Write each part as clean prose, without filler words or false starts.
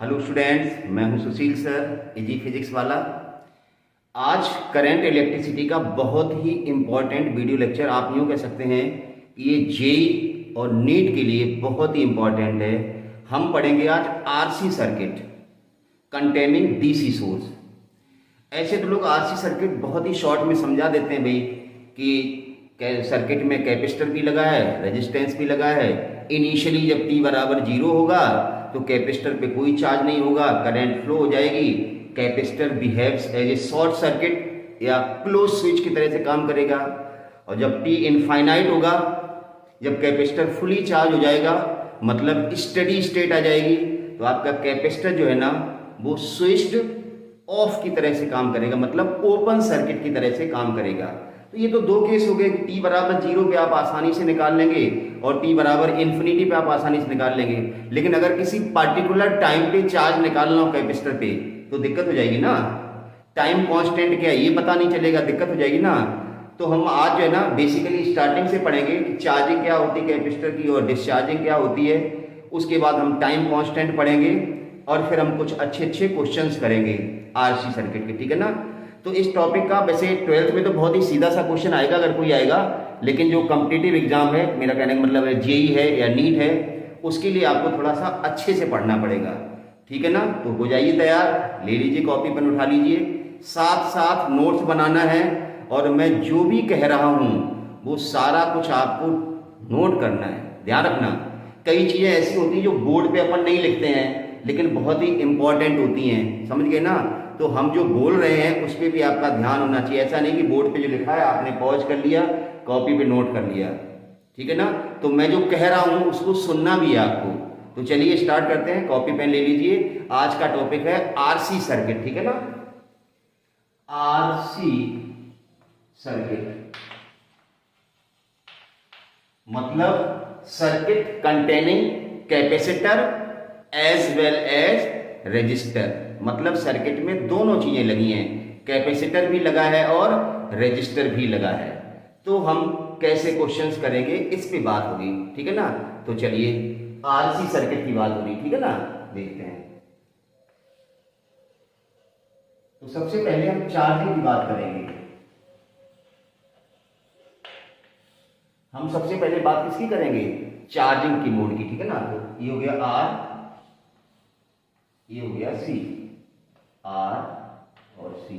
Hello students, मैं हूं सुशील sir, easy physics वाला। आज करंट इलेक्ट्रिसिटी का बहुत ही इम्पॉर्टेंट वीडियो लेक्चर, आप यूँ कह सकते हैं कि ये जेई और नीट के लिए बहुत ही इम्पॉर्टेंट है। हम पढ़ेंगे आज RC circuit containing DC source. ऐसे तो लोग आरसी सर्किट बहुत ही शॉर्ट में समझा देते हैं भाई कि सर्किट में कैपेसिटर भी लगा है, रेजिस्टेंस भी लगा है। इनिशियली जब t बराबर 0 होगा तो कैपेसिटर पे कोई चार्ज नहीं होगा, करंट फ्लो हो जाएगी। Capacitor behaves as a short circuit या क्लोज स्विच की तरह से काम करेगा। और जब t इनफाइनाइट होगा, जब कैपेसिटर फुली चार्ज हो जाएगा, मतलब स्टेडी स्टेट आ जाएगी, तो आपका कैपेसिटर जो है ना वो स्विच्ड ऑफ की तरह से काम करेगा, मतलब ओपन सर्किट की तरह से काम करेगा। तो ये तो दो केस हो गए। t बराबर 0 पे आप आसानी से निकाल लेंगे और t बराबर इन्फिनिटी पे आप आसानी से निकाल लेंगे। लेकिन अगर किसी पर्टिकुलर टाइम पे चार्ज निकालना हो कैपेसिटर पे तो दिक्कत हो जाएगी ना। टाइम कांस्टेंट क्या है ये पता नहीं चलेगा, दिक्कत हो जाएगी ना। तो हम आज जो है ना बेसिकली स्टार्टिंग से पढ़ेंगे कि चार्जिंग क्या होती है कैपेसिटर की और डिस्चार्जिंग क्या होती है। उसके बाद हम टाइम कांस्टेंट पढ़ेंगे और फिर हम कुछ अच्छे अच्छे क्वेश्चंस करेंगे आरसी सर्किट के, ठीक है ना। तो इस टॉपिक का वैसे 12th में तो बहुत ही सीधा सा क्वेश्चन आएगा अगर कोई आएगा, लेकिन जो कॉम्पिटिटिव एग्जाम है, मेरा कहने का मतलब है जेई है या नीट है, उसके लिए आपको थोड़ा सा अच्छे से पढ़ना पड़ेगा, ठीक है ना। तो हो जाइए तैयार, ले लीजिए कॉपी पेन उठा लीजिए, साथ साथ नोट्स बनाना है और मैं जो भी कह रहा हूँ वो सारा कुछ आपको नोट करना है। ध्यान रखना, कई चीज़ें ऐसी होती हैं जो बोर्ड पे अपन नहीं लिखते हैं लेकिन बहुत ही इंपॉर्टेंट होती हैं, समझ गए ना। तो हम जो बोल रहे हैं उस पर भी आपका ध्यान होना चाहिए। ऐसा नहीं कि बोर्ड पे जो लिखा है आपने पॉज कर लिया, कॉपी पे नोट कर लिया, ठीक है ना। तो मैं जो कह रहा हूं उसको सुनना भी है आपको। तो चलिए स्टार्ट करते हैं, कॉपी पेन ले लीजिए। आज का टॉपिक है आरसी सर्किट, ठीक है ना। आरसी सर्किट मतलब circuit containing capacitor as well as resistor. मतलब सर्किट में दोनों चीजें लगी हैं, कैपेसिटर भी लगा है और रजिस्टर भी लगा है। तो हम कैसे क्वेश्चंस करेंगे इस पे बात होगी, ठीक है ना। तो चलिए आरसी सर्किट की बात हो रही, ठीक है ना, देखते हैं। तो सबसे पहले हम चार्जिंग की बात करेंगे। हम सबसे पहले बात किसकी करेंगे, चार्जिंग की मोड की, ठीक है ना। तो ये हो गया आर, ये हो गया सी, आर और सी।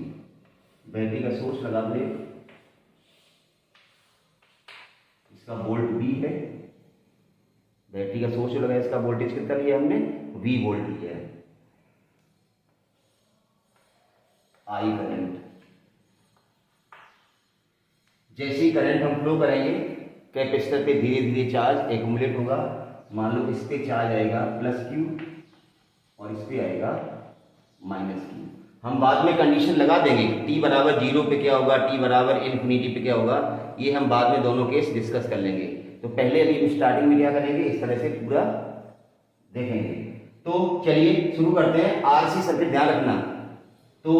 बैटरी का सोर्स लगा दे, इसका वोल्ट V है। बैटरी का सोर्स जो लगा इसका वोल्टेज कितना लिया हमने, V वोल्ट लिया है। आई करंट, जैसे ही करंट हम फ्लो करेंगे कैपेसिटर पे धीरे धीरे चार्ज एक्यूमुलेट होगा। मान लो इस पे चार्ज आएगा +Q और इस पे आएगा -Q। हम बाद में कंडीशन लगा देंगे t बराबर 0 पे क्या होगा, t बराबर इन्फिनिटी पे क्या होगा, ये हम बाद में दोनों केस डिस्कस कर लेंगे। तो पहले अभी स्टार्टिंग में क्या करेंगे, इस तरह से पूरा देखेंगे। तो चलिए शुरू करते हैं आरसी सर्किट। ध्यान रखना, तो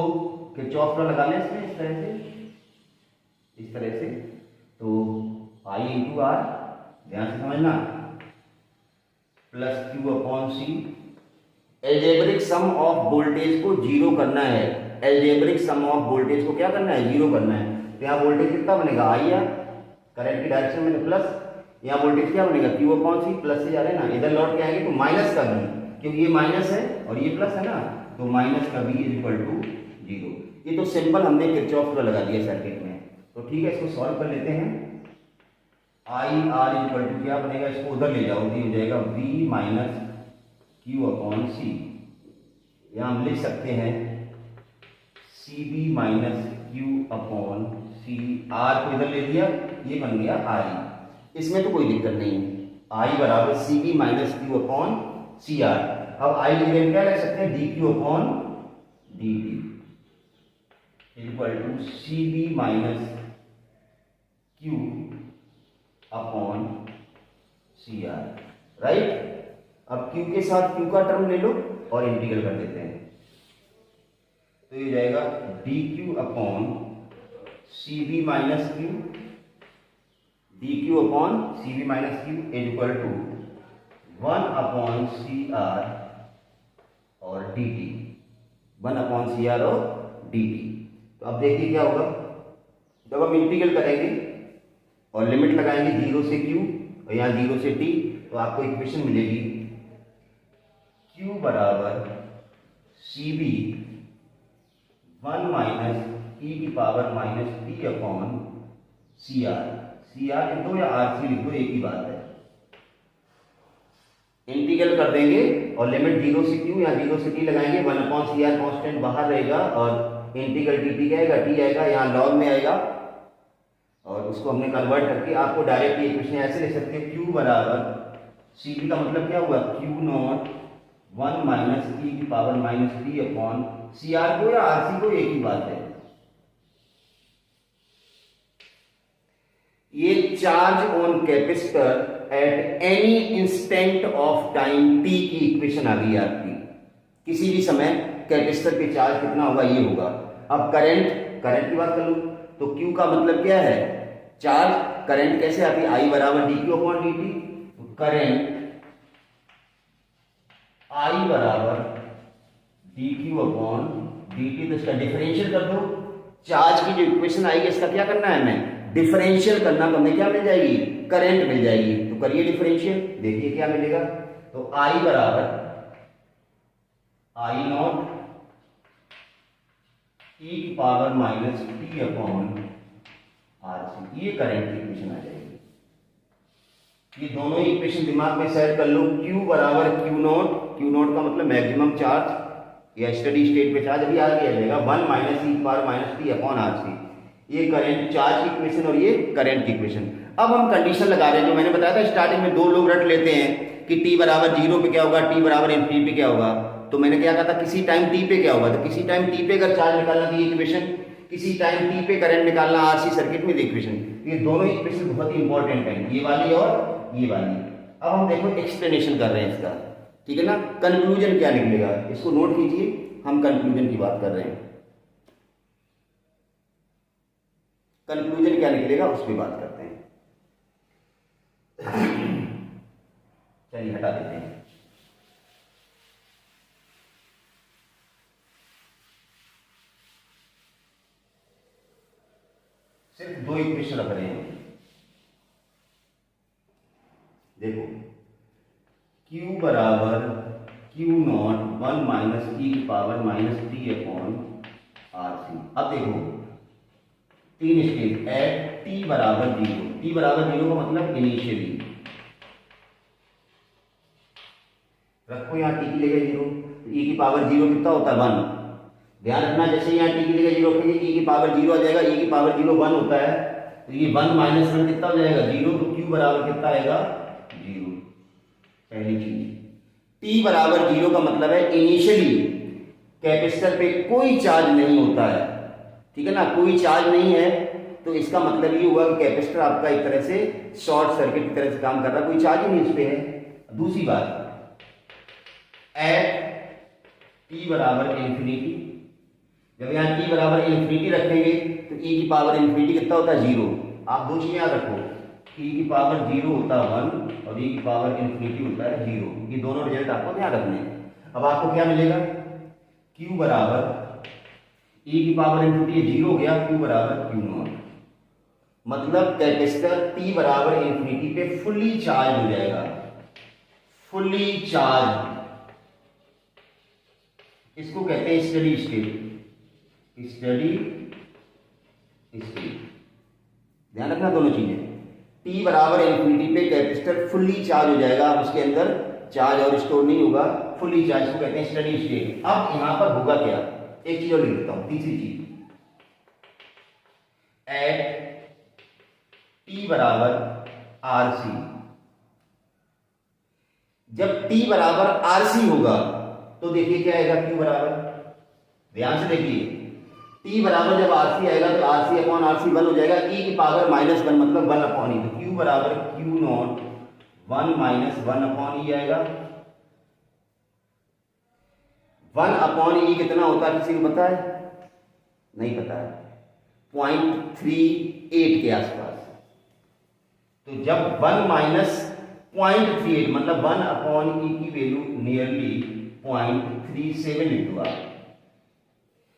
किरचॉफ लॉ लगा लें इसमें इस तरह से, इस तरह से। तो I × R, ध्यान से समझना, +Q/C। Algebraic sum of voltage को 0 करना है। एल्जेब्रिक सम ऑफ वोल्टेज को क्या करना है, 0 करना है। तो यहाँ वोल्टेज कितना बनेगा, I R, करंट की डायरेक्शन में प्लस, यहाँ वोल्टेज क्या बनेगा, Q/C। प्लस से जा रहे हैं ना, इधर लौट के आएंगे तो माइनस का V, क्योंकि ये माइनस है और ये प्लस है ना, तो माइनस का V = 0। ये तो सिंपल हमने किरचॉफ लॉ लगा दिया सर्किट में। तो ठीक है, इसको सॉल्व कर लेते हैं। I R = क्या बनेगा, इसको उधर ले जाओ, ये हो जाएगा V - Q/C। यहाँ हम लिख सकते हैं CB - Q/C। R को इधर ले लिया, ये बन गया I। इसमें तो कोई दिक्कत नहीं है, I बराबर CB - Q/CR। अब I की क्या लिख सकते हैं, dQ/dt = CB - Q/CR, राइट। अब Q के साथ Q का टर्म ले लो और इंटीग्रल कर देते हैं, तो ये जाएगा dQ/CB - Q, dQ/CB - Q = 1/CR और डी टी, 1/CR और डी टी। तो अब देखिए क्या होगा, जब हम इंटीग्रल करेंगे और लिमिट लगाएंगे 0 से q और यहाँ 0 से t, तो आपको इक्वेशन मिलेगी q बराबर सी बी 1 माइनस ई की power minus t upon C R. C R लिख दो या आर सी लिख दो, एक ही बात है। इंटीग्रल कर देंगे और लिमिट 0 से q या 0 से t लगाएंगे, 1/CR कांस्टेंट बाहर रहेगा और इंटीग्रल dt क्या आएगा, t आएगा, यहाँ लॉग में आएगा और उसको हमने कन्वर्ट करके आपको डायरेक्ट ये क्वेश्चन ऐसे लिख सकते हैं, q बराबर सी बी का मतलब क्या हुआ, q नॉट 1 माइनस ई की power minus t upon C R को या आर सी को, एक ही बात है। ये charge on capacitor at any instant of time t की इक्वेशन आ गई आपकी। किसी भी समय कैपेसिटर पे चार्ज कितना होगा, ये होगा। अब करंट की बात कर लो तो Q का मतलब क्या है, चार्ज। करंट कैसे आती है, I बराबर D Q upon D T. तो करंट I बराबर D Q upon D T, तो इसका डिफरेंशियल कर दो। चार्ज की जो इक्वेशन आएगी इसका क्या करना है, हमें डिफरेंशियल करना, तो हमें क्या मिल जाएगी, करंट मिल जाएगी। तो करिए डिफरेंशियल, देखिए क्या मिलेगा। तो I बराबर I नॉट ई की power minus t upon R C, ये करंट की इक्वेशन आ जाएगी। ये दोनों इक्वेशन दिमाग में सेट कर लो। Q बराबर क्यू नॉट का मतलब मैक्सिमम चार्ज या स्टडी स्टेट पे चार्ज, अभी आगे आ जाएगा 1 माइनस ई की power minus t upon R C. ये करंट चार्ज की इक्वेशन और ये करंट की इक्वेशन। अब हम कंडीशन लगा रहे हैं, जो मैंने बताया था स्टार्टिंग में, दो लोग रट लेते हैं कि t बराबर 0 पे क्या होगा, t बराबर इनफिनिटी पे क्या होगा। तो मैंने क्या कहा था, किसी टाइम t पे क्या होगा, तो किसी टाइम t पे अगर चार्ज निकालना तो ये इक्वेशन, किसी टाइम t पे करंट निकालना आरसी सर्किट में इक्वेशन। ये दोनों इक्वेशन बहुत ही इंपॉर्टेंट है, ये वाली और ये वाली। अब हम देखो एक्सप्लेनेशन कर रहे हैं इसका, ठीक है ना। कंक्लूजन क्या निकलेगा, इसको नोट कीजिए, हम कंक्लूजन की बात कर रहे हैं। कंक्लूजन क्या निकलेगा उस पर बात करते हैं। चलिए हटा देते हैं। सिर्फ दो इक्वेशन रख रहे हैं, देखो। Q बराबर Q नॉट 1 माइनस ई की power minus t upon R C. अब देखो तीन स्टेज, एट t बराबर 0। t बराबर 0 का मतलब इनिशियली, रखो यहाँ t की जगह 0, e की पावर 0 कितना होता है, 1। ध्यान रखना, जैसे यहाँ t की जगह 0 रखेंगे, e की पावर 0 आ जाएगा, e की पावर 0 1 होता है, तो ये 1 माइनस 1 कितना हो जाएगा, 0। तो q बराबर कितना आएगा, 0। पहली चीज, t बराबर 0 का मतलब है इनिशियली कैपेसिटर पे कोई चार्ज नहीं होता है, ठीक है ना, कोई चार्ज नहीं है। तो इसका मतलब ये हुआ कि कैपेसिटर आपका एक तरह से शॉर्ट सर्किट की तरह से काम कर रहा है, कोई चार्ज ही नहीं उस पे है। दूसरी बात, एट t बराबर इन्फिनिटी, जब यहाँ t बराबर इन्फिनिटी रखेंगे तो e की पावर इन्फिनिटी कितना होता है, 0। आप दो चीजें याद रखो, e की पावर 0 होता है 1 और e की पावर इन्फिनिटी होता है 0। ये दोनों रिजल्ट आपको ध्यान रखने हैं। अब आपको क्या मिलेगा, q बराबर e की पावर इन्फिनिटी 0 हो गया, q बराबर q नॉट, मतलब कैपेसिटर t बराबर इन्फिनिटी पे फुल्ली चार्ज हो जाएगा, फुल्ली चार्ज। इसको कहते हैं स्टडी स्टेट, स्टडी स्टेट। ध्यान रखना दोनों चीजें, t बराबर इन्फिनिटी पे कैपेसिटर फुल्ली चार्ज हो जाएगा, उसके अंदर चार्ज और स्टोर नहीं होगा, फुल्ली चार्ज को कहते हैं स्टडी स्टेट। अब यहां पर होगा क्या, एक चीज और लिख देता हूं, तीसरी चीज, एट t बराबर RC। जब t बराबर RC होगा तो देखिए क्या आएगा, q बराबर, ध्यान से देखिए, t बराबर जब RC आएगा तो RC अपॉन RC 1 हो जाएगा, e की पावर माइनस 1 मतलब 1 अपॉन ई। तो q बराबर q नॉट 1 माइनस 1 अपॉन ई आएगा। 1 अपॉन ई कितना होता है, किसी को पता है, नहीं पता है, 0.38 के आसपास। तो जब 1 माइनस 0.38 मतलब 1 अपॉन ई की वैल्यू नियरली 0.37 लिख दो आप।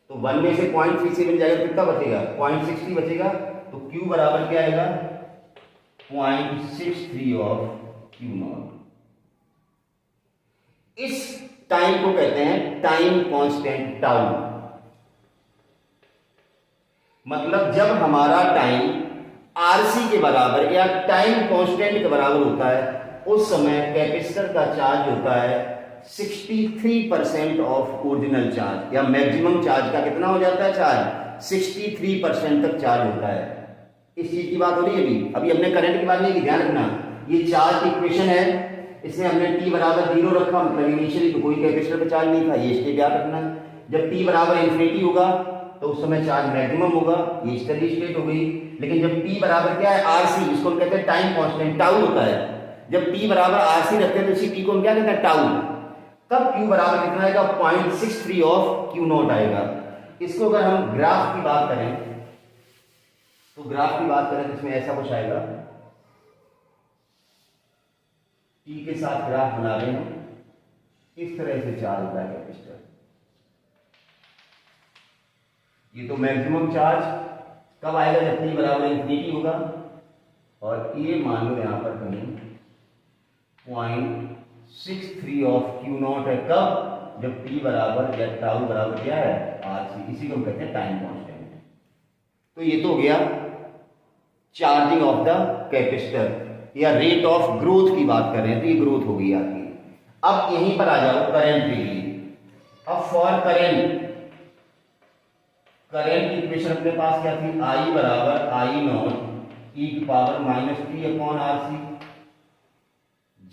तो 1 में से 0.37 जाएगा तो कितना बचेगा, 0.60 बचेगा। तो Q बराबर क्या आएगा, 0.63 ऑफ Q नॉट। इस टाइम को कहते हैं टाइम कांस्टेंट टाउ। मतलब जब हमारा टाइम आरसी के बराबर या टाइम कांस्टेंट के बराबर होता है, उस समय कैपेसिटर का चार्ज होता है 63% ऑफ ओरिजिनल चार्ज, या मैक्सिमम चार्ज का कितना हो जाता है चार्ज, 63% तक चार्ज होता है। इस चीज की बात हो रही है अभी हमने करंट की बात नहीं की, ध्यान रखना। ये चार्ज इक्वेशन है, इसमें हमने t बराबर 0 रखा, मतलब इनिशियली तो कोई कैपेसिटर पे चार्ज नहीं था, ये स्टेप याद रखना। जब t बराबर इन्फिनिटी होगा तो उस समय चार्ज मैक्सिमम होगा, ये स्टेडी स्टेट हो गई। लेकिन जब t बराबर क्या है, आरसी, जिसको हम कहते हैं टाइम कांस्टेंट टाउ होता है, जब t बराबर आरसी रखते हैं तो इसी t को हम क्या कहते हैं, टाउ। तब q बराबर कितना आएगा, 0.63 ऑफ Q नॉट आएगा। इसको अगर हम ग्राफ की बात करें तो ग्राफ की बात करें तो इसमें ऐसा कुछ आएगा, t के साथ ग्राफ बना रहे हैं, इस तरह से चार्ज होता है कैपेसिटर। ये तो मैक्सिमम चार्ज कब आएगा, जब t बराबर इन्फिनिटी होगा। और ये मान लो यहां पर कहीं 0.63 ऑफ Q नॉट है, कब, जब t बराबर या टाउ बराबर क्या है, RC, इसी को हम कहते हैं टाइम कांस्टेंट। तो ये तो हो गया चार्जिंग ऑफ द कैपेसिटर, या रेट ऑफ ग्रोथ की बात कर रहे हैं तो ये ग्रोथ हो गई आपकी। अब यहीं पर आ जाओ करंट के लिए। अब फॉर करंट, करंट की इक्वेशन अपने पास क्या थी, I बराबर I नॉट e की पावर -t अपॉन RC।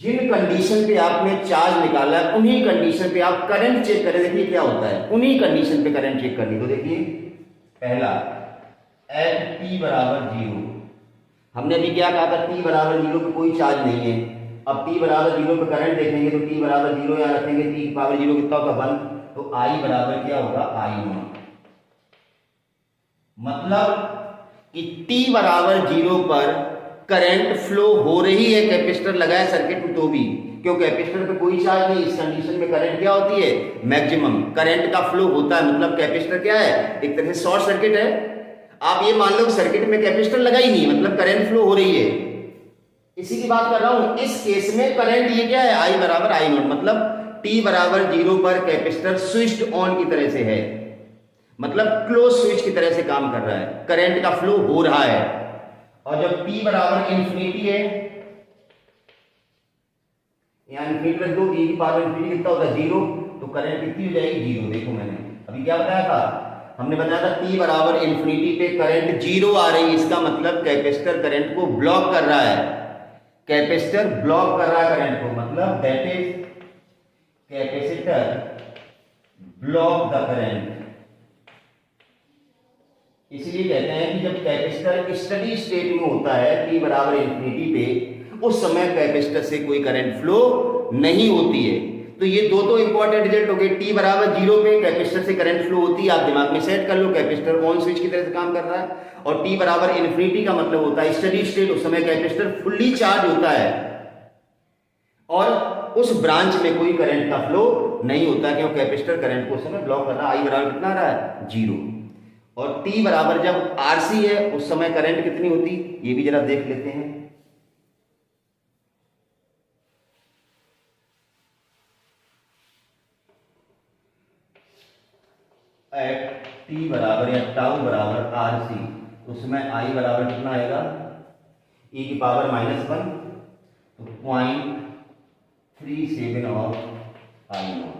जिन कंडीशन पे आपने चार्ज निकाला है उन्हीं कंडीशन पे आप करंट चेक करें, देखिए क्या होता है, उन्हीं कंडीशन पे करंट चेक करनी। तो देखिए पहला, एट t बराबर 0, हमने अभी क्या कहा था, t बराबर 0 पे कोई चार्ज नहीं है। अब t बराबर 0 पे करंट देखेंगे तो t बराबर 0 यहाँ रखेंगे, t की पावर 0 कितना होगा, 1, तो I बराबर क्या होगा, I नॉट। मतलब कि t बराबर 0 पर करंट फ्लो हो रही है, कैपेसिटर लगाया सर्किट में तो भी, क्यों, कैपेसिटर पे कोई चार्ज नहीं, इस कंडीशन में करंट क्या होती है, मैक्सिमम करंट का फ्लो होता है। मतलब कैपेसिटर क्या है, एक तरह से शॉर्ट सर्किट है। आप ये मान लो सर्किट में कैपेसिटर लगा ही नहीं, मतलब करंट फ्लो हो रही है, इसी की बात कर रहा हूं। इस केस में करंट ये क्या है, I बराबर I नॉट, मतलब t बराबर 0 पर कैपेसिटर स्विच्ड ऑन की तरह से है, मतलब क्लोज स्विच की तरह से काम कर रहा है, करंट का फ्लो हो रहा है। और जब t बराबर इन्फिनिटी है, यहां इन्फिनिटी रख दो, e की पावर इन्फिनिटी कितना होता है, 0, तो करंट कितनी हो जाएगी, 0। देखो मैंने अभी क्या बताया था, हमने बताया था t बराबर इन्फिनिटी पे करंट 0 आ रही है, इसका मतलब कैपेसिटर करंट को ब्लॉक कर रहा है, कैपेसिटर ब्लॉक कर रहा है करंट को, मतलब that is capacitor block the current. इसलिए कहते हैं कि जब कैपेसिटर स्टडी स्टेट में होता है t बराबर इन्फिनिटी पे, उस समय कैपेसिटर से कोई करंट फ्लो नहीं होती है। तो ये दो तो इंपॉर्टेंट रिजल्ट हो गए, t बराबर 0 पे कैपेसिटर से करंट फ्लो होती है, आप दिमाग में सेट कर लो, कैपेसिटर ऑन स्विच की तरह से काम कर रहा है। और t बराबर इन्फिनिटी का मतलब होता है स्टडी स्टेट, उस समय कैपेसिटर फुल्ली चार्ज होता है और उस ब्रांच में कोई करंट का फ्लो नहीं होता, क्योंकि कैपेसिटर करंट को उस समय ब्लॉक कर रहा है। I बराबर कितना आ रहा है, 0। और t बराबर जब RC है उस समय करंट कितनी होती, ये भी जरा देख लेते हैं। एट t बराबर या टाउ बराबर RC, उसमें I बराबर कितना आएगा, e की पावर -1, तो 0.37 ऑफ I नॉट।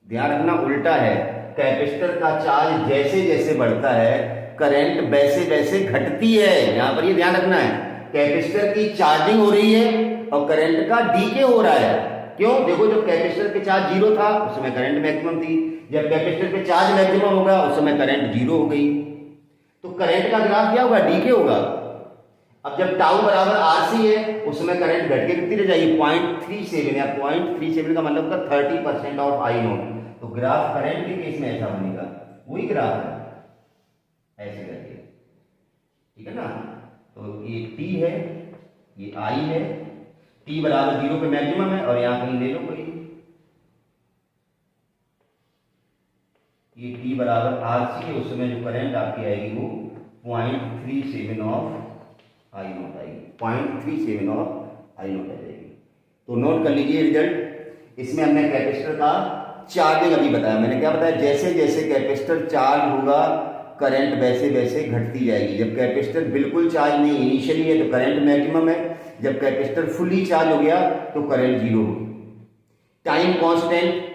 ध्यान रखना उल्टा है, कैपेसिटर का चार्ज जैसे जैसे बढ़ता है करंट वैसे वैसे घटती है। यहां पर ये ध्यान रखना है, कैपेसिटर की चार्जिंग हो रही है और करंट का डीके हो रहा है। क्यों, देखो जब कैपेसिटर पे चार्ज 0 था उस समय करंट मैक्सिमम थी, जब कैपेसिटर पे चार्ज मैक्सिमम होगा उस समय करंट 0 हो गई, तो करंट का ग्राफ क्या होगा, डीके होगा। अब जब टाउ बराबर RC है उस समय करंट घट के कितनी रह जाएगी, 0.37, या 0.37 का मतलब का 30% ऑफ I नॉट। तो ग्राफ करंट के केस में ऐसा बनेगा, वही ग्राफ है ऐसे करके, ठीक है ना। तो ये t है, ये I है, t बराबर 0 पे मैक्सिमम है, और यहां कहीं ले लो कोई ये टी बराबर आर सी है, उस समय जो करंट आपकी आएगी वो 0.37 ऑफ आई नॉट आएगी, 0.37 ऑफ आई नॉट आ जाएगी। तो नोट कर लीजिए रिजल्ट। इसमें हमने कैपेसिटर का चार्जिंग अभी बताया, मैंने क्या बताया, जैसे जैसे कैपेसिटर चार्ज होगा करंट वैसे वैसे घटती जाएगी। जब कैपेसिटर बिल्कुल चार्ज नहीं इनिशियली है तो करंट मैक्सिमम है, जब कैपेसिटर फुली चार्ज हो गया तो करंट जीरो होगी। टाइम कांस्टेंट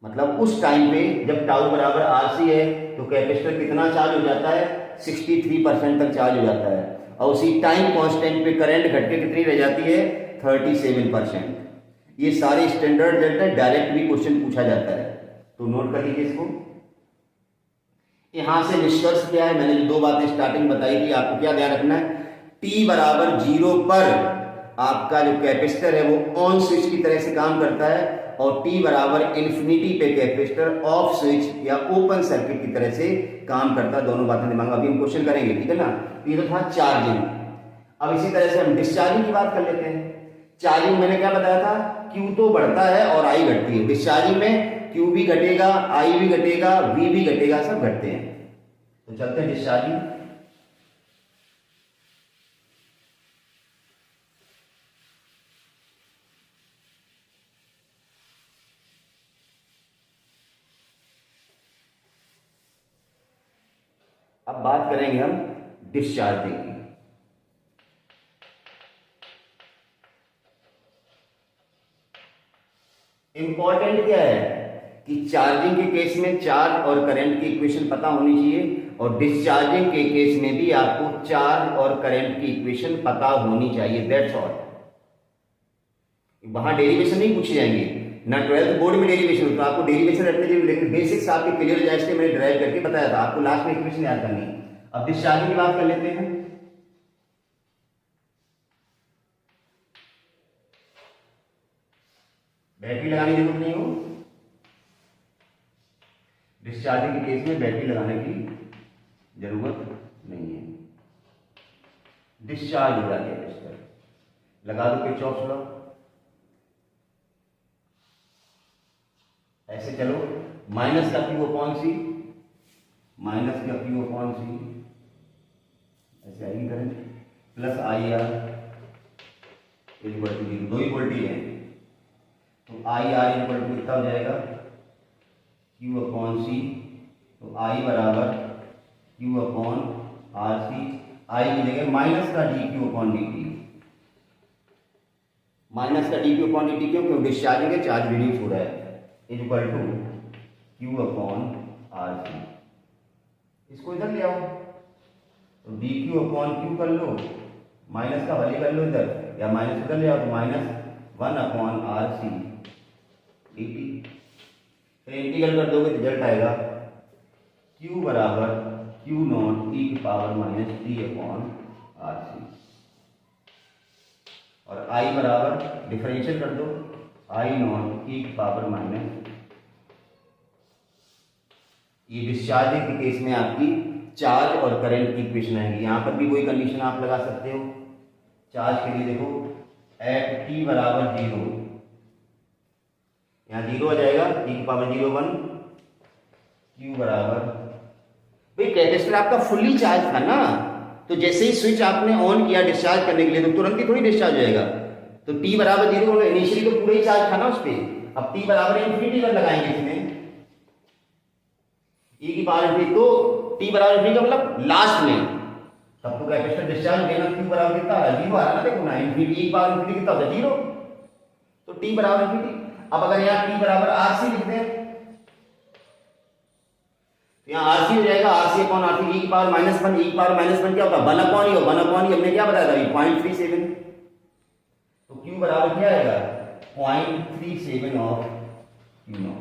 मतलब उस टाइम पे जब टाउ बराबर आरसी है तो कैपेसिटर कितना चार्ज हो जाता है, 63% तक चार्ज हो जाता है, और उसी टाइम कांस्टेंट पे करंट घट के कितनी रह जाती है, 37%। ये सारे स्टैंडर्ड रिजल्ट है, डायरेक्ट भी क्वेश्चन पूछा जाता है, तो नोट कर लीजिए इसको। यहां से निष्कर्ष क्या है, मैंने जो दो बातें स्टार्टिंग बताई थी, आपको क्या ध्यान रखना है, टी बराबर 0 पर आपका जो कैपेसिटर है वो ऑन स्विच की तरह से काम करता है, और टी बराबर इन्फिनिटी पे कैपेसिटर ऑफ स्विच या ओपन सर्किट की तरह से काम करता है। दोनों बातें दिमाग में अभी हम क्वेश्चन करेंगे, ठीक है ना। तो ये तो था चार्जिंग। अब इसी तरह से हम डिस्चार्जिंग की बात कर लेते हैं। चार्जिंग मैंने क्या बताया था, क्यू तो बढ़ता है और आई घटती है। डिस्चार्जिंग में क्यू भी घटेगा, आई भी घटेगा, वी भी घटेगा, सब घटते हैं। तो चलते हैं डिस्चार्जिंग। अब बात करेंगे हम डिस्चार्जिंग की। इंपॉर्टेंट क्या है कि चार्जिंग के केस में चार्ज और करंट की इक्वेशन पता होनी चाहिए, और डिस्चार्जिंग के केस में भी आपको चार्ज और करंट की इक्वेशन पता होनी चाहिए, दैट्स ऑल। वहां डेरिवेशन नहीं पूछे जाएंगे ना, 12th बोर्ड में डेरिवेशन होता है, आपको डेरिवेशन रखने चाहिए, लेकिन बेसिक्स आपके क्लियर हो जाए इसलिए मैंने ड्राइव करके बताया था, आपको लास्ट में इक्वेशन याद करनी है। अब डिस्चार्जिंग की बात कर लेते हैं। बैटरी लगाने की जरूरत नहीं हो, डिस्चार्जिंग के केस में बैटरी लगाने की जरूरत नहीं है। डिस्चार्ज हो जाती है, लगा दो किरचॉफ लॉ, ऐसे चलो, माइनस का क्यू अपॉन सी, माइनस का क्यू अपॉन सी, ऐसे आएगी current, plus I R equal to 0, दो ही वोल्टेज है, तो आई आर इक्वल टू कितना हो जाएगा, क्यू अपॉन सी, तो आई बराबर Q upon R C, I की जगह माइनस का D Q upon D T, minus का D Q upon D T क्यों, क्यों डिस्चार्जिंग है, चार्ज रिड्यूस हो रहा है, equal to Q upon R C. इसको इधर ले आओ, तो डी क्यू अपॉन क्यू कर लो, माइनस का वैल्यू कर लो इधर, या माइनस इधर ले आओ, तो -1 upon R C D T. फिर इंटीग्रल कर दोगे, रिजल्ट आएगा क्यू बराबर क्यू नॉट ई की power minus t upon R C, और आई बराबर डिफरेंशियल कर दो, आई नॉट ई की पावर माइनस। ये डिस्चार्जिंग के केस में आपकी चार्ज और करंट की इक्वेशन आएगी। यहां पर भी वही कंडीशन आप लगा सकते हो। चार्ज के लिए देखो, एट टी बराबर 0, यहाँ 0 आ जाएगा, टी की पावर 0 1, क्यू बराबर, भाई कैपेसिटर आपका फुल्ली चार्ज था ना, तो जैसे ही स्विच आपने ऑन किया डिस्चार्ज करने के लिए, तो तुरंत ही थोड़ी डिस्चार्ज हो जाएगा, तो t बराबर 0 होगा, इनिशियली तो पूरा ही चार्ज था ना उस पर। अब t बराबर इंफिनिटी पर लगाएंगे इसमें, e की पावर इंफिनिटी, तो t बराबर इंफिनिटी का मतलब लास्ट में, तब तो कैपेसिटर डिस्चार्ज हो गया ना, q बराबर कितना है 0 आ रहा है ना, देखो ना, इंफिनिटी e की पावर इंफिनिटी कितना होता है 0, तो t बराबर इंफिनिटी। अब अगर यहाँ t बराबर rc लिख दें, तो यहाँ rc हो जाएगा, rc अपॉन rc, e की पावर -1, e की पावर -1 क्या होता है 1 अपॉन e, 1 अपॉन e हमने क्या बताया था 0.37, तो Q बराबर क्या आएगा 0.37 ऑफ Q नॉट।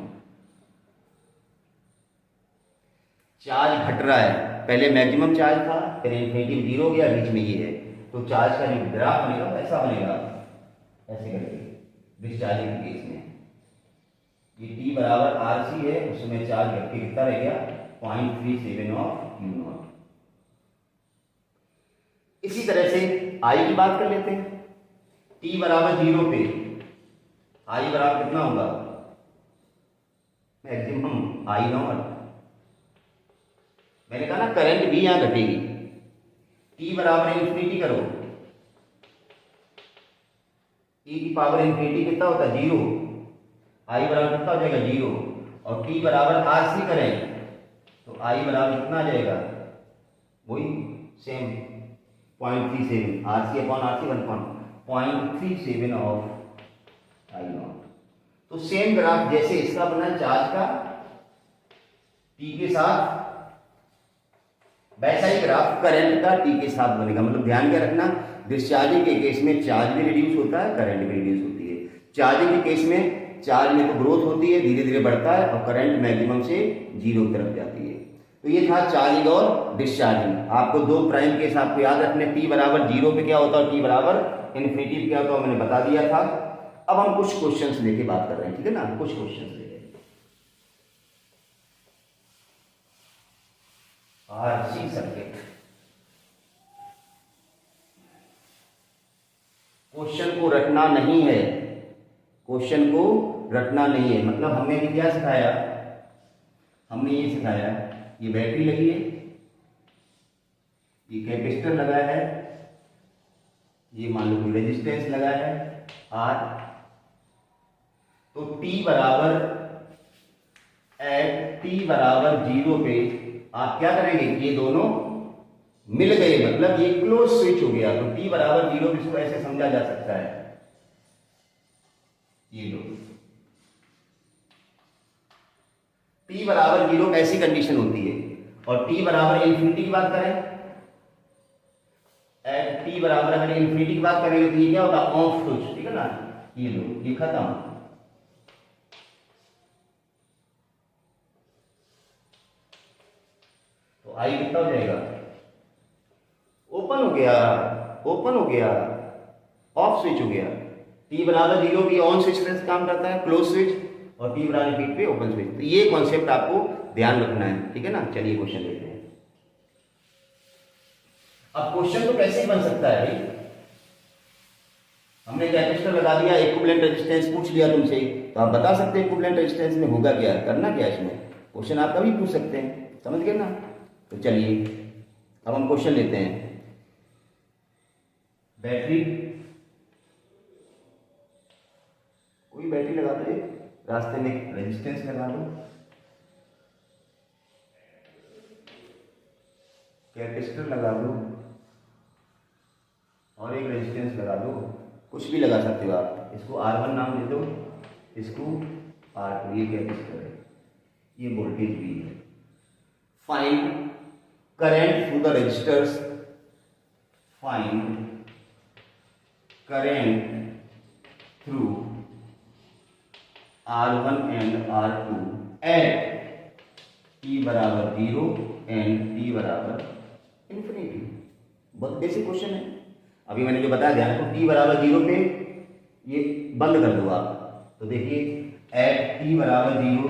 चार्ज घट रहा है, पहले मैक्सिमम चार्ज था, फिर इन्फिनिटी 0 हो गया, बीच में ये है, तो चार्ज का जो ग्राफ बनेगा ऐसा बनेगा, ऐसे करके डिस्चार्जिंग के केस में ये T बराबर RC है, उसमें चार्ज घट के कितना रह गया 0.37 ऑफ Q नॉट। इसी तरह से I की बात कर लेते हैं। t बराबर 0 पे I बराबर कितना होगा, मैक्सिमम आई नॉट। मैंने कहा ना करंट भी यहां घटेगी। टी बराबर इन्फिनिटी करो, ई की पावर इन्फिनिटी कितना होता है 0, आई बराबर कितना हो जाएगा 0, और टी बराबर आर सी करें तो आई बराबर कितना आ जाएगा वही same 0.37 R C upon R C 1.037 of I nought. तो सेम ग्राफ जैसे इसका बना चार्ज का टी के साथ, वैसा ही ग्राफ करंट का टी के साथ बनेगा। मतलब ध्यान क्या रखना, डिस्चार्जिंग के केस में चार्ज भी रिड्यूस होता है, करंट भी रिड्यूस होती है। चार्जिंग के केस में चार्ज में तो ग्रोथ होती है, धीरे धीरे बढ़ता है, और करंट मैक्सिमम से 0 की तरफ जाती है। तो ये था चार्जिंग और डिस्चार्जिंग। आपको दो प्राइम केस आपको याद रखने, टी बराबर 0 पे क्या होता है और टी बराबर इन्फिनिटी पे क्या होता है मैंने बता दिया था। अब हम कुछ क्वेश्चंस लेके बात कर रहे हैं, ठीक है ना, कुछ क्वेश्चंस लेके। आरसी सर्किट, क्वेश्चन को रटना नहीं है, क्वेश्चन को रटना नहीं है। मतलब हमने भी क्या सिखाया, हमने ये सिखाया ये बैटरी लगी है, ये कैपेसिटर लगा है, ये मान लो कोई रेजिस्टेंस लगा है आर। तो टी बराबर एट टी बराबर 0 पे आप क्या करेंगे, ये दोनों मिल गए, मतलब ये क्लोज स्विच हो गया। तो टी बराबर 0 पे इसको ऐसे समझा जा सकता है, ये लो टी बराबर 0 ऐसी कंडीशन होती है। और टी बराबर इन्फिनिटी की बात करें, एट टी बराबर अगर इन्फिनिटी की बात करेंगे तो ये क्या होगा ऑफ स्विच, ठीक है ना, ये लो ये खत्म। तो आई कितना हो जाएगा, ओपन हो गया, ओपन हो गया, ऑफ स्विच हो गया। टी बराबर 0 की ऑन स्विच से काम करता है, क्लोज स्विच, और टी बराबर इन्फिनिटी पे ओपन स्विच। तो ये कॉन्सेप्ट आपको ध्यान रखना है, ठीक है ना। चलिए क्वेश्चन लेते हैं। अब क्वेश्चन तो कैसे ही बन सकता है भाई, हमने कैपेसिटर लगा दिया, इक्विवेलेंट रेजिस्टेंस पूछ लिया तुमसे, तो आप बता सकते हैं इक्विवेलेंट रेजिस्टेंस में होगा क्या, करना क्या इसमें, क्वेश्चन आप कभी पूछ सकते हैं, समझ गए ना। तो चलिए अब हम क्वेश्चन लेते हैं। बैटरी, कोई बैटरी लगा दो, रास्ते में रेजिस्टेंस लगा दो, कैपेसिटर लगा दो, और एक रेजिस्टेंस लगा दो, कुछ भी लगा सकते हो आप। इसको R1 नाम दे दो, इसको R2, ये कैपेसिटर है, ये वोल्टेज भी है। Find current through the resistors, find current through R1 and R2 at t बराबर 0 एंड t बराबर इन्फिनिटी। बहुत बेसिक क्वेश्चन है, अभी मैंने जो बताया ध्यान को, t बराबर 0 पे ये बंद कर दो आप। तो देखिए एट t बराबर 0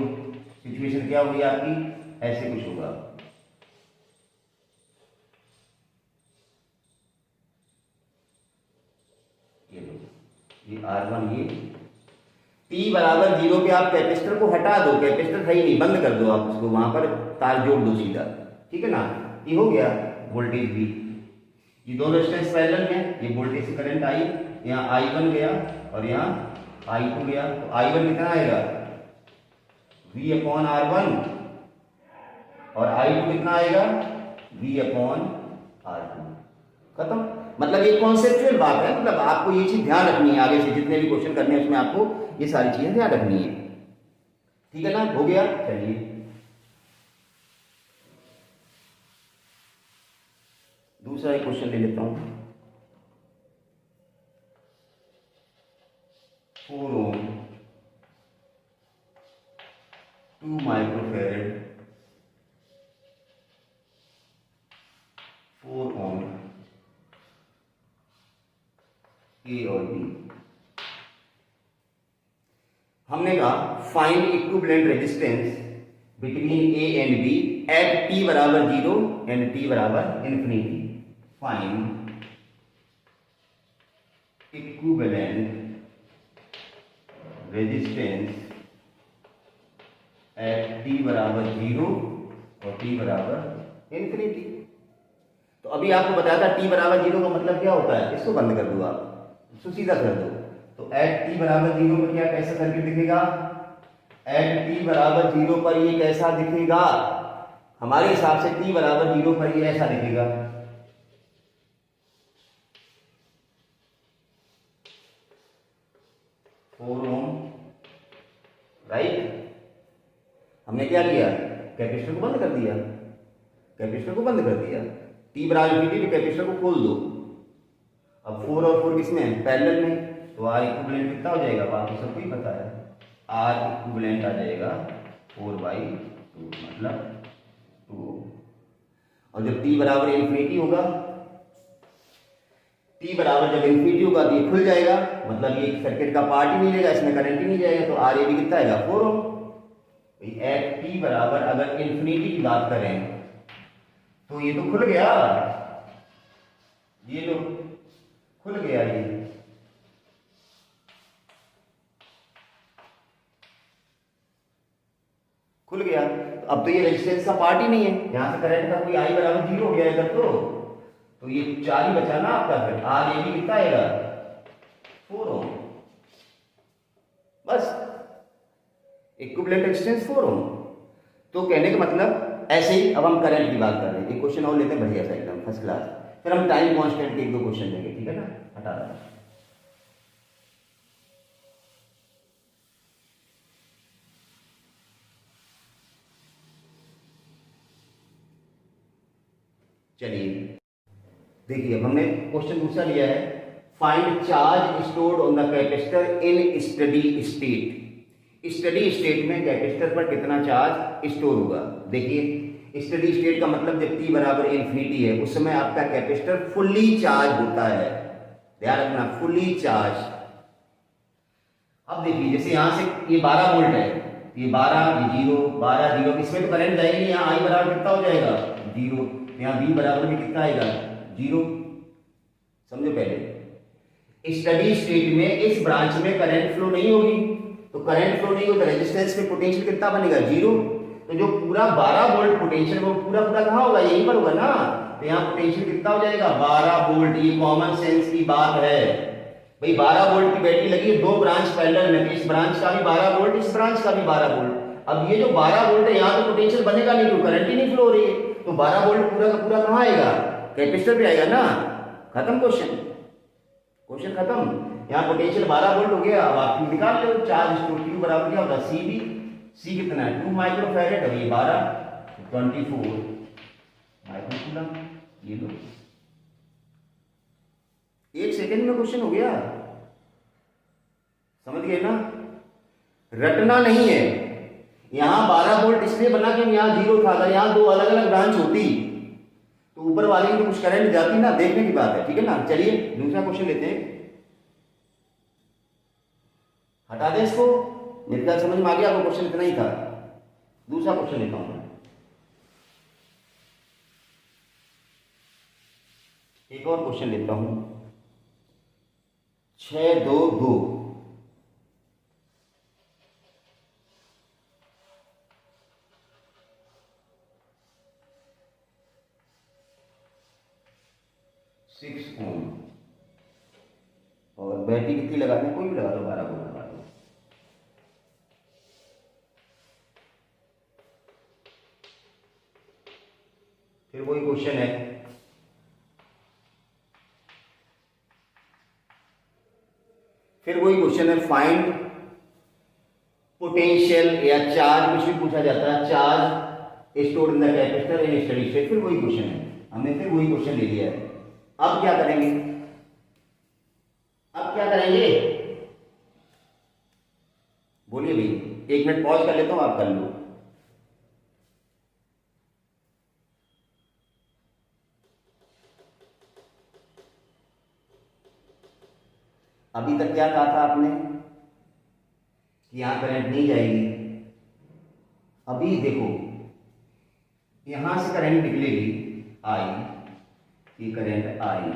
सिचुएशन क्या होगी आपकी, ऐसे कुछ होगा। ये लो ये R1, ये t बराबर 0 पे आप कैपेसिटर को हटा दो, कैपेसिटर है ही नहीं, बंद कर दो आप उसको, वहां पर तार जोड़ दो सीधा, ठीक है ना। ये हो गया वोल्टेज भी, ये दोनों रेजिस्टेंस पैरेलल में, ये वोल्टेज से करंट आई, यहाँ I1 गया और यहाँ I2 गया। तो I1 कितना आएगा V अपॉन R1, और I2 कितना आएगा V अपॉन R2, खत्म। मतलब ये कॉन्सेप्चुअल बात है, मतलब आपको ये चीज ध्यान रखनी है, आगे से जितने भी क्वेश्चन करने हैं उसमें आपको ये सारी चीजें ध्यान रखनी है, ठीक है ना। हो गया, चलिए दूसरा एक क्वेश्चन ले लेता हूं। 4 ओम 2 माइक्रोफैरड 4 ओम ए और बी। हमने कहा find equivalent resistance between A and B at T बराबर 0 एंड टी बराबर infinity. Find equivalent resistance at T बराबर 0 और टी बराबर इन्फिनिटी। तो अभी आपको बताया था टी बराबर 0 का मतलब क्या होता है, इसको बंद कर दो आप, इसको सीधा कर दो। तो एट टी बराबर 0 पर क्या कैसा सर्किट दिखेगा, एट टी बराबर 0 पर ये कैसा दिखेगा, हमारे हिसाब से टी बराबर 0 पर ये ऐसा दिखेगा। Four ohm, right. हमने क्या किया, कैपेसिटर को बंद कर दिया, कैपेसिटर को बंद कर दिया। टी बराबर इन्फिनिटी तो कैपेसिटर को खोल दो। अब 4 और 4 किसमें, पैरेलल में, तो आर इक्विवेलेंट कितना हो जाएगा, बाकी सबको ही पता है, आर इक्विवेलेंट आ जाएगा 4/2 मतलब 2। और जब टी बराबर इन्फिनिटी होगा, टी बराबर जब इन्फिनिटी होगा तो ये खुल जाएगा, मतलब ये सर्किट का पार्ट ही नहीं लेगा, इसमें करंट ही नहीं जाएगा, तो आर ए भी कितना आएगा 4 ओम। एट टी बराबर अगर इन्फिनिटी की बात करें तो ये तो खुल गया, ये तो खुल गया, ये खुल गया। तो अब तो ये रेजिस्टेंस का पार्ट ही नहीं है, यहां से करंट का कोई आई बराबर 0 हो गया इधर, तो ये 4 ही बचा ना आपका, फिर आर ए भी कितना आएगा 4 ओम, बस इक्विवेलेंट रेजिस्टेंस 4 ओम। तो कहने का मतलब ऐसे ही अब हम करंट की बात कर रहे हैं। एक क्वेश्चन और लेते हैं बढ़िया सा एकदम फर्स्ट क्लास, फिर हम टाइम कांस्टेंट के 1-2 क्वेश्चन लेंगे, ठीक है ना। हटा रहा है, चलिए देखिए, अब हमने क्वेश्चन दूसरा लिया है, find charge stored on the capacitor in steady state. Steady state में कैपेसिटर पर कितना चार्ज स्टोर होगा। देखिए स्टडी स्टेट का मतलब जब t बराबर इन्फिनिटी है उस समय आपका कैपेसिटर फुल्ली चार्ज होता है, ध्यान रखना फुल्ली चार्ज। अब देखिए जैसे यहां से ये 12 वोल्ट है, ये 12, ये 0, 12, 0, इसमें तो करंट जाएगी, यहाँ आई बराबर कितना हो जाएगा 0, यहाँ v बराबर में कितना आएगा 0। समझो पहले स्टडी स्टेट में इस ब्रांच में करंट फ्लो नहीं होगी, तो करंट फ्लो नहीं होगा तो रेजिस्टेंस में पोटेंशियल कितना बनेगा 0। तो जो पूरा 12 वोल्ट पोटेंशियल वो पूरा कहां होगा, यहीं पर होगा ना, तो यहाँ पोटेंशियल कितना हो जाएगा 12 वोल्ट। ये कॉमन सेंस की बात है भाई, 12 वोल्ट की बैटरी लगी है, 2 ब्रांच पैरेलल में, इस ब्रांच का भी 12 वोल्ट, इस ब्रांच का भी 12 वोल्ट। अब ये जो 12 वोल्ट है यहाँ तो पोटेंशियल बनेगा नहीं, तो करंट ही नहीं फ्लो हो रही है, तो 12 वोल्ट पूरा का पूरा कहां आएगा, कैपेसिटर पे आएगा ना। खत्म क्वेश्चन, क्वेश्चन खत्म। यहाँ पोटेंशियल 12 वोल्ट हो गया। अब आप निकाल लो चार्ज स्टोर Q बराबर क्या होता है सी बी, सी कितना है 2 माइक्रोफैरेड और ये 12 24 माइक्रोकूलम। ये लो 1 सेकंड में क्वेश्चन हो गया, समझ गए ना। रटना नहीं है, यहां 12 वोल्ट इसलिए बना कि यहां 0 था, अगर यहां 2 अलग अलग ब्रांच होती तो ऊपर वाली में तो कुछ करंट जाती ना, देखने की बात है, ठीक है ना। चलिए दूसरा क्वेश्चन लेते हैं, हटा दें इसको, मेरे ख्याल समझ में आ गया आपको, क्वेश्चन इतना ही था। दूसरा क्वेश्चन लेता हूं मैं, एक और क्वेश्चन लेता हूं, 6-2-2। और बैटरी कितनी लगानी, कोई भी लगा दो, 12 वोल्ट लगा दो। फिर वही क्वेश्चन है, फाइंड पोटेंशियल या चार्ज, कुछ भी पूछा जाता है, charge stored in the capacitor in steady state. फिर वही क्वेश्चन है, हमने फिर वही क्वेश्चन ले लिया है। अब क्या करेंगे, अब क्या करेंगे बोलिए भाई, 1 मिनट पॉज कर लेता हूं, आप कर लो। अभी तक क्या कहा था आपने कि यहां करंट नहीं जाएगी। अभी देखो यहां से करंट निकलेगी आई, ये करंट आई,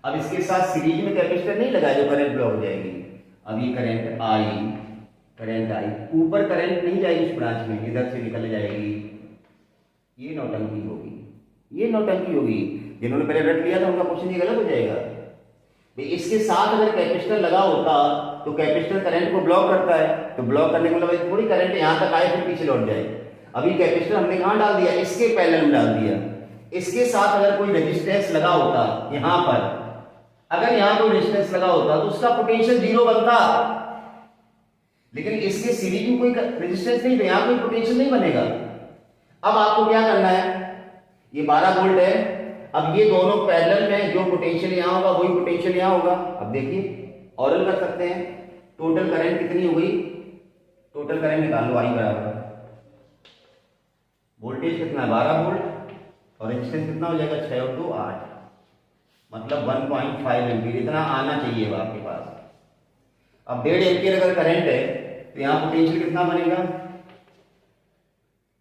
अब इसके साथ सीरीज में कैपेसिटर नहीं लगा जो करंट ब्लॉक हो जाएगी। अब ये करंट आई करंट आई, ऊपर करंट नहीं जाएगी इस ब्रांच में, इधर से निकल जाएगी। ये नौटंकी होगी, ये नौटंकी होगी। जिन्होंने पहले रट लिया था उनका क्वेश्चन ये गलत हो जाएगा। इसके साथ अगर कैपेसिटर लगा होता तो कैपेसिटर करंट को ब्लॉक करता है, तो ब्लॉक करने का मतलब थोड़ी करंट यहां तक आए फिर पीछे लौट जाए। अभी कैपेसिटर हमने कहां डाल दिया, इसके पैरेलल में डाल दिया। इसके साथ अगर कोई रेजिस्टेंस लगा होता यहां पर, अगर यहां कोई रेजिस्टेंस लगा होता तो उसका पोटेंशियल जीरो बनता, लेकिन इसके सीरीज में कोई रेजिस्टेंस नहीं, तो यहां कोई पोटेंशियल नहीं बनेगा। अब आपको क्या करना है, ये 12 वोल्ट है, अब ये दोनों पैरेलल में, जो पोटेंशियल यहां होगा वही पोटेंशियल यहां होगा। अब देखिए ऑरल कर सकते हैं, टोटल करंट कितनी हो गई, टोटल करंट निकाल लो, आई बराबर वोल्टेज कितना है 12 वोल्ट और रेजिस्टेंस कितना हो जाएगा 6 और 2 8, मतलब 1.5 एम्पीयर, इतना आना चाहिए आपके पास। अब 1.5 एम्पीयर अगर करंट है तो यहां पोटेंशियल कितना बनेगा,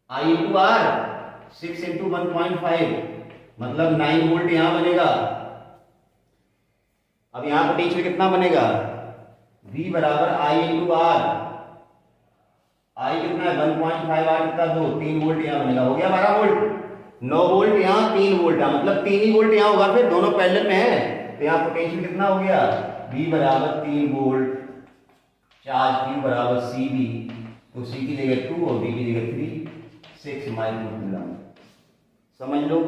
आई इंटू आर, 6 इंटू 1.5 मतलब 9 वोल्ट यहां बनेगा। अब यहां पोटेंशियल कितना बनेगा, V बराबर आई इंटू आर, आई कितना है 1.5, आर कितना 2, 3 वोल्ट यहां बनेगा, हो गया 12 वोल्ट। 9 वोल्ट यहां, 3 वोल्ट यहां, मतलब 3 ही वोल्ट यहां होगा, फिर दोनों पैरेलल में है, तो यहां पोटेंशियल कितना हो गया, V बराबर 3 वोल्ट, चार्ज Q बराबर CV, तो C की जगह 2 और V की जगह 3, 6 माइक्रोकूलम। समझ लो,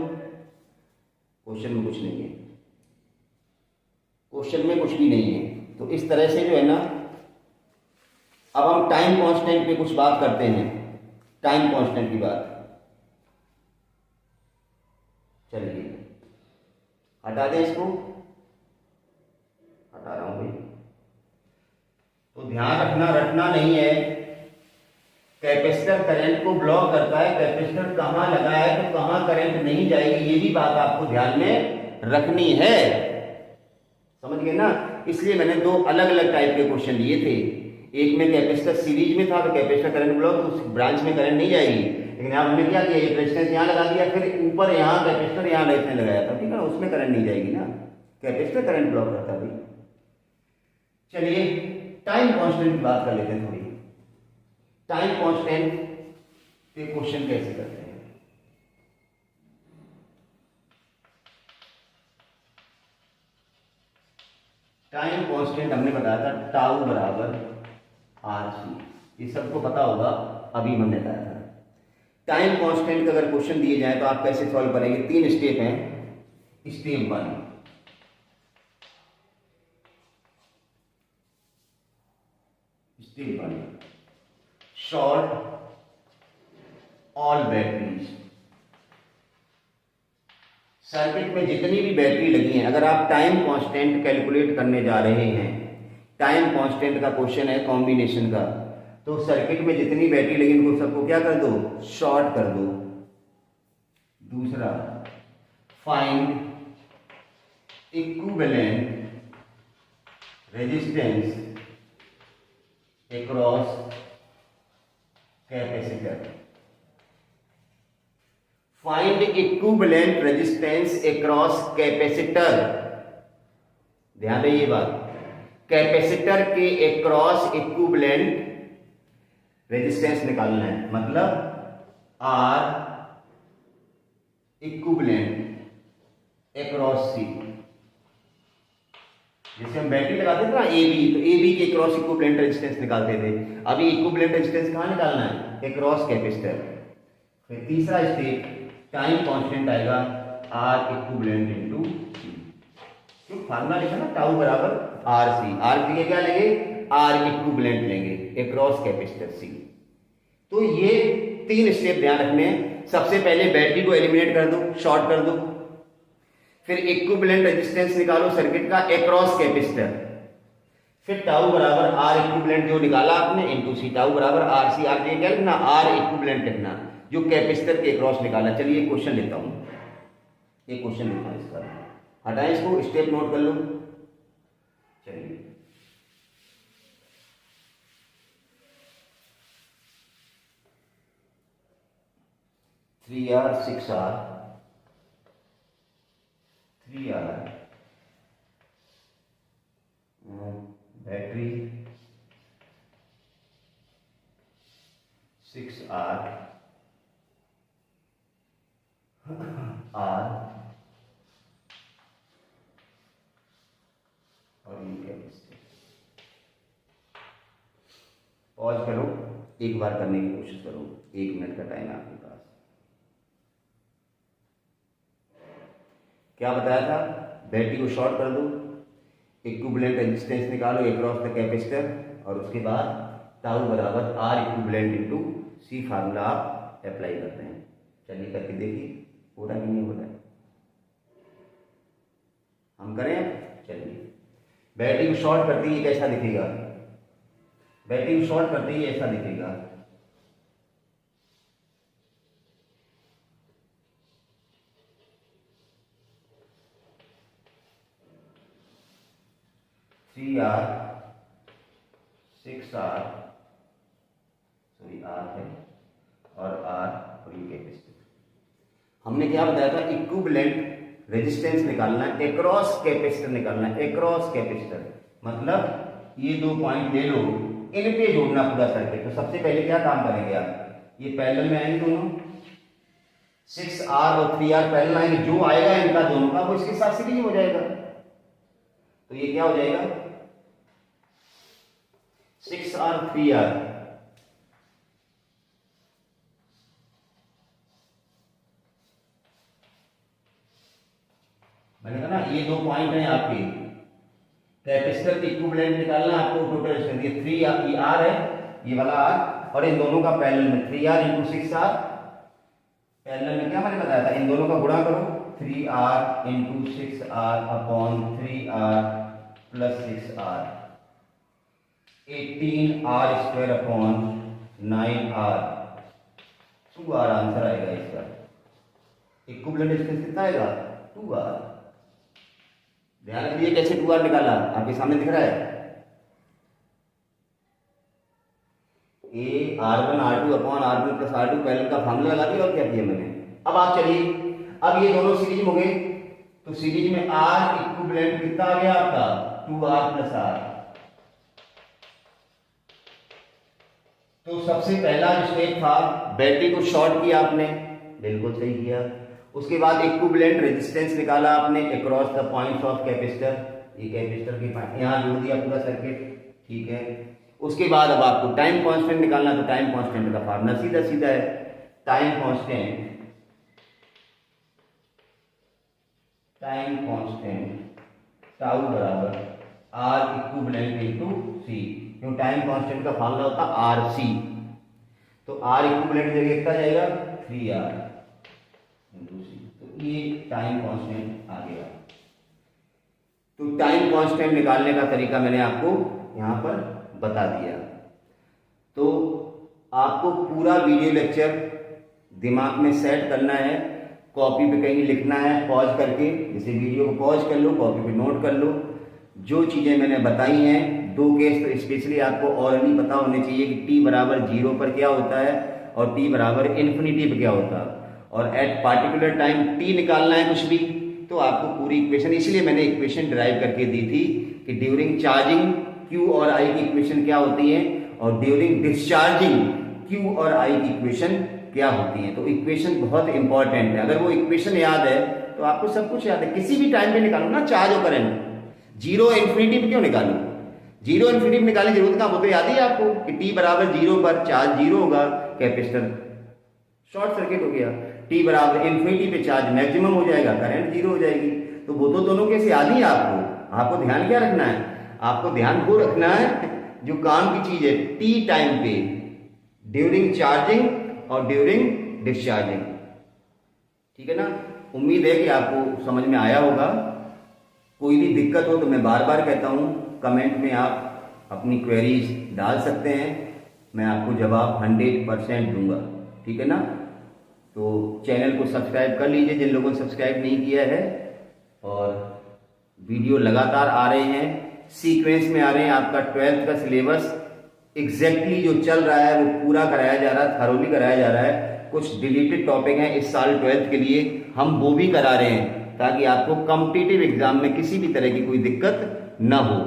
क्वेश्चन में कुछ नहीं है, क्वेश्चन में कुछ भी नहीं है। तो इस तरह से जो है ना, अब हम टाइम कांस्टेंट पे कुछ बात करते हैं, टाइम कांस्टेंट की बात। चलिए हटा दें इसको, हटा रहा हूं भाई। तो ध्यान रखना, रटना नहीं है, कैपेसिटर करंट को ब्लॉक करता है, कैपेसिटर कहां लगा है तो कहां करंट नहीं जाएगी, ये भी बात आपको ध्यान में रखनी है, समझ गए ना। इसलिए मैंने दो अलग अलग टाइप के क्वेश्चन लिए थे, एक में कैपेसिटर सीरीज में था तो कैपेसिटर करंट ब्लॉक, तो उस ब्रांच में करंट नहीं जाएगी, लेकिन यहां हमने क्या किया, एक रेजिस्टेंस यहां लगा दिया, फिर ऊपर यहां कैपेसिटर यहां रेजिस्टेंस लगाया था, ठीक है ना, उसमें करंट नहीं जाएगी ना, कैपेसिटर करंट ब्लॉक करता है भाई। चलिए टाइम कांस्टेंट की बात कर लेते हैं थोड़ी, टाइम कांस्टेंट पे क्वेश्चन कैसे करते हैं। टाइम कांस्टेंट हमने बताया था टाउ बराबर RC, ये सबको पता होगा, अभी हमने बताया था। टाइम कांस्टेंट का अगर क्वेश्चन दिए जाए तो आप कैसे सॉल्व करेंगे, 3 स्टेप हैं। Step 1, step 1, short all batteries. Circuit में जितनी भी बैटरी लगी हैं, अगर आप टाइम कांस्टेंट कैलकुलेट करने जा रहे हैं, टाइम कांस्टेंट का क्वेश्चन है कॉम्बिनेशन का, तो सर्किट में जितनी बैटरी लगी उनको सबको क्या कर दो, शॉर्ट कर दो। दूसरा, find equivalent resistance across capacitor. Find equivalent resistance across capacitor, ध्यान रही ये बात, कैपेसिटर के अक्रॉस इक्विवेलेंट रेजिस्टेंस निकालना है, मतलब आर इक्विवेलेंट अक्रॉस सी। जैसे हम बैटरी लगाते थे ना AB, तो AB के अक्रॉस इक्विवेलेंट रेजिस्टेंस निकालते थे, अभी इक्विवेलेंट रेजिस्टेंस कहां निकालना है, अक्रॉस कैपेसिटर। फिर तीसरा स्टेप, टाइम कांस्टेंट आएगा R इक्विवेलेंट इनटू C, जो फार्मूला लिखा ना टाउ बराबर RC, R की क्या लेंगे, R इक्विवेलेंट लेंगे अक्रॉस कैपेसिटर C। तो ये 3 स्टेप ध्यान रखने हैं। सबसे पहले बैटरी को एलिमिनेट कर दो, शॉर्ट कर दो, फिर इक्विवेलेंट रेजिस्टेंस निकालो सर्किट का अक्रॉस कैपेसिटर, फिर टाउ बराबर R इक्विवेलेंट जो निकाला आपने इनटू C, टाउ बराबर RC, R के क्या लिखना, R इक्विवेलेंट लिखना, जो कैपेसिटर के अक्रॉस निकाला। चलिए क्वेश्चन लेता हूं, ये क्वेश्चन लिखा है इसका, हटाएं इसको, स्टेप नोट कर लो। चलिए three R 6R, 3R battery 6R R और यू कैपेसिटर। पॉज करो, एक बार करने की कोशिश करो, 1 मिनट का टाइम है आपके पास। क्या बताया था? बैटरी को शॉर्ट कर दो, इक्विवेलेंट रेजिस्टेंस निकालो अक्रॉस द कैपेसिटर, और उसके बाद टाउ बराबर R equivalent into C formula आप अप्लाई करते हैं। चलिए करके देखिए हो रहा कि नहीं हो रहा है। हम करें, चलिए। बैटरी को शॉर्ट करते ही कैसा दिखेगा? बैटरी को शॉर्ट करते ही ऐसा दिखेगा। CR 6R सॉरी R है और R और ये कैपेसिटर। हमने क्या बताया था? इक्विवेलेंट रेजिस्टेंस निकालना है, अक्रॉस कैपेसिटर निकालना है। अक्रॉस कैपेसिटर मतलब ये 2 पॉइंट ले लो, इन पे जोड़ना पूरा सर्किट। तो सबसे पहले क्या काम करेंगे आप? ये पैरेलल में आएंगे दोनों, 6R और 3R पैरेलल आएंगे। जो आएगा इनका दोनों का वो इसके साथ सीरीज हो जाएगा। तो ये क्या हो जाएगा? 6R 3R। मैंने कहा ना ये 2 पॉइंट हैं आपके, कैपेसिटर की इक्विवेलेंट निकालना आपको। टोटल रेजिस्टेंस ये 3R है, ये वाला R, और इन दोनों का पैरेलल में 3R इंटू 6R। पैरेलल में क्या मैंने बताया था? इन दोनों का गुणा करो, 3R into 6R upon 3R plus 6R, 18R square upon 9R, 2R answer आएगा इसका। इक्विवेलेंट रेजिस्टेंस कितना आएगा? 2R। ध्यान रखिए कैसे 2R निकाला, आपके सामने दिख रहा है। R1 R2 upon R1 plus R2 parallel का फार्मूला लगा दिया और क्या किया मैंने। अब आप चलिए, अब ये दोनों सीरीज हो गए, तो सीरीज में R इक्विवेलेंट कितना आ गया आपका? 2R plus R। तो सबसे पहला जो स्टेप था, बैटरी को शॉर्ट किया आपने, बिल्कुल सही किया। उसके बाद इक्विवेलेंट रेजिस्टेंस निकाला आपने across the points of capacitor. ये कैपेसिटर के पॉइंट यहां जोड़ दिया पूरा सर्किट, ठीक है। उसके बाद अब आपको टाइम कांस्टेंट निकालना, तो टाइम कांस्टेंट का फार्मूला सीधा सीधा है। टाइम कांस्टेंट टाउ बराबर R इक्विवेलेंट इंटू C। क्यों? टाइम कांस्टेंट का फार्मूला होता है RC, तो R इक्विवेलेंट जगह कितना जाएगा? 3R into C। तो ये टाइम कांस्टेंट आ गया। तो टाइम कांस्टेंट निकालने का तरीका मैंने आपको यहां पर बता दिया। तो आपको पूरा वीडियो लेक्चर दिमाग में सेट करना है, कॉपी पे कहीं लिखना है पॉज करके, जैसे वीडियो को पॉज कर लो, कॉपी पे नोट कर लो। जो चीजें मैंने बताई हैं, 2 केस तो स्पेशली आपको ऑलरेडी पता होने चाहिए कि t बराबर 0 पर क्या होता है और t बराबर इन्फिनिटी पर क्या होता है, और एट पार्टिकुलर टाइम t निकालना है कुछ भी, तो आपको पूरी इक्वेशन, इसलिए मैंने इक्वेशन ड्राइव करके दी थी कि ड्यूरिंग चार्जिंग Q और I की इक्वेशन क्या होती है और ड्यूरिंग डिस्चार्जिंग Q और I की इक्वेशन क्या होती है। तो इक्वेशन बहुत इंपॉर्टेंट है, अगर वो इक्वेशन याद है तो आपको सब कुछ याद है। किसी भी टाइम पे निकालो ना चार्ज और करंट, 0 इन्फिनिटी पे क्यों निकालो? 0 इन्फिनिटी पे निकालने की जरूरत का, वो तो याद ही है आपको कि t बराबर 0 पर चार्ज 0 होगा, कैपेसिटर शॉर्ट सर्किट हो गया। t बराबर इन्फिनिटी पे चार्ज मैक्सिमम हो जाएगा, करंट 0 हो जाएगी। तो वो तो दोनों कैसे याद ही है आपको ध्यान क्या रखना है? आपको ध्यान वो रखना है जो काम की चीज है, t टाइम पे, ड्यूरिंग चार्जिंग और ड्यूरिंग डिस्चार्जिंग, ठीक है ना। उम्मीद है कि आपको समझ में आया होगा। कोई भी दिक्कत हो तो मैं बार बार कहता हूं, कमेंट में आप अपनी क्वेरीज डाल सकते हैं, मैं आपको जवाब 100% दूंगा, ठीक है ना। तो चैनल को सब्सक्राइब कर लीजिए जिन लोगों ने सब्सक्राइब नहीं किया है, और वीडियो लगातार आ रहे हैं, सीक्वेंस में आ रहे हैं। आपका 12th का सिलेबस एग्जैक्टली जो चल रहा है वो पूरा कराया जा रहा है, थरोली कराया जा रहा है। कुछ डिलीटेड टॉपिक हैं इस साल 12th के लिए, हम वो भी करा रहे हैं ताकि आपको कॉम्पिटिटिव एग्जाम में किसी भी तरह की कोई दिक्कत ना हो।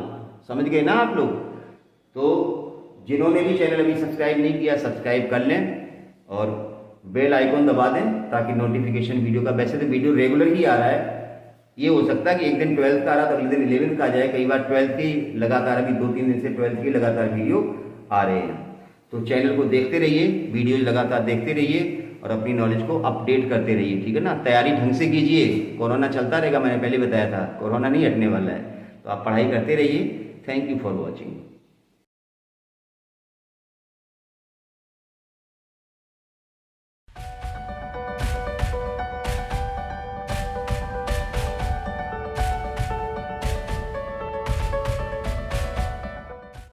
समझ गए ना आप लोग? तो जिन्होंने भी चैनल अभी सब्सक्राइब नहीं किया सब्सक्राइब कर लें और बेल आइकॉन दबा दें ताकि नोटिफिकेशन वीडियो का, वैसे तो वीडियो रेगुलर ही आ रहा है, ये हो सकता है कि एक दिन 12th का आ रहा तो अगले दिन 11th का आ जाए, कई बार 12th की लगातार, अभी 2-3 दिन से 12th की लगातार वीडियो आ रहे हैं। तो चैनल को देखते रहिए, वीडियो लगातार देखते रहिए और अपनी नॉलेज को अपडेट करते रहिए, ठीक है ना। तैयारी ढंग से कीजिए, कोरोना चलता रहेगा, मैंने पहले बताया था, कोरोना नहीं हटने वाला है, तो आप पढ़ाई करते रहिए। Thank you for watching.